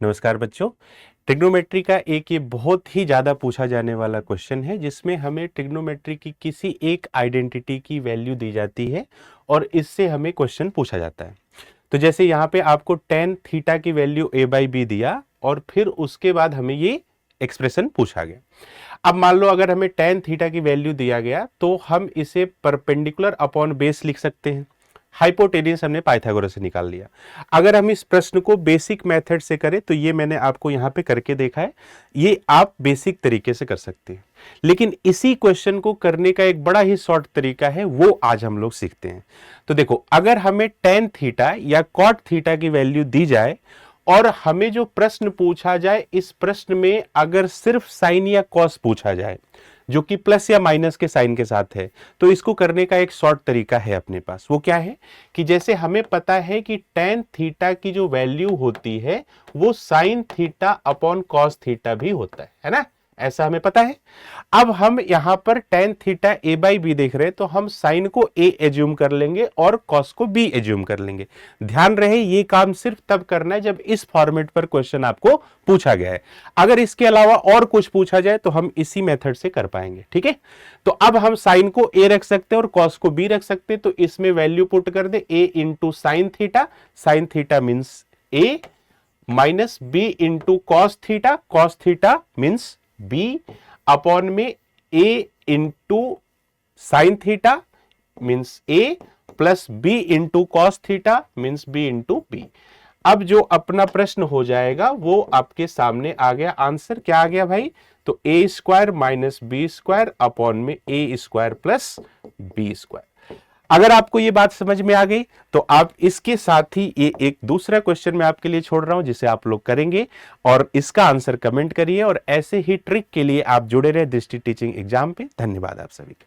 नमस्कार बच्चों। ट्रिग्नोमेट्री का एक ये बहुत ही ज़्यादा पूछा जाने वाला क्वेश्चन है जिसमें हमें ट्रिग्नोमेट्री की किसी एक आइडेंटिटी की वैल्यू दी जाती है और इससे हमें क्वेश्चन पूछा जाता है। तो जैसे यहाँ पे आपको tan थीटा की वैल्यू a/b दिया और फिर उसके बाद हमें ये एक्सप्रेशन पूछा गया। अब मान लो अगर हमें tan थीटा की वैल्यू दिया गया तो हम इसे परपेंडिकुलर अपॉन बेस लिख सकते हैं। हाइपोटेन्यूस हमने पाइथागोरस से निकाल लिया। अगर हम इस प्रश्न को बेसिक मेथड से करें तो ये मैंने आपको यहां पे करके देखा है, ये आप बेसिक तरीके से कर सकते हैं। लेकिन इसी क्वेश्चन को करने का एक बड़ा ही शॉर्ट तरीका है, वो आज हम लोग सीखते हैं। तो देखो, अगर हमें tan थीटा या cot थीटा की वैल्यू दी जाए और हमें जो प्रश्न पूछा जाए, इस प्रश्न में अगर सिर्फ साइन या कॉस पूछा जाए जो कि प्लस या माइनस के साइन के साथ है, तो इसको करने का एक शॉर्ट तरीका है अपने पास। वो क्या है कि जैसे हमें पता है कि tan थीटा की जो वैल्यू होती है वो sine theta upon cos theta भी होता है ना, ऐसा हमें पता है। अब हम यहां पर tan थीटा a/b देख रहे हैं तो हम साइन को a एज्यूम कर लेंगे और कॉस को b एज्यूम कर लेंगे। ध्यान रहे ये काम सिर्फ तब करना है जब इस फॉर्मेट पर क्वेश्चन आपको पूछा गया है। अगर इसके अलावा और कुछ पूछा जाए तो हम इसी मेथड से कर पाएंगे, ठीक है। तो अब हम साइन को a रख सकते हैं और कॉस को b रख सकते हैं, तो इसमें वैल्यू पुट कर दे a into sine theta means a minus b into cos theta means b upon में a into sine theta means a plus b into cos theta means b into b। अब जो अपना प्रश्न हो जाएगा वो आपके सामने आ गया। आंसर क्या आ गया भाई? तो a square minus B square upon में a square plus B square. अगर आपको ये बात समझ में आ गई तो आप इसके साथ ही ये एक दूसरा क्वेश्चन मैं आपके लिए छोड़ रहा हूं जिसे आप लोग करेंगे और इसका आंसर कमेंट करिए। और ऐसे ही ट्रिक के लिए आप जुड़े रहे दृष्टि टीचिंग एग्जाम पे। धन्यवाद आप सभी का।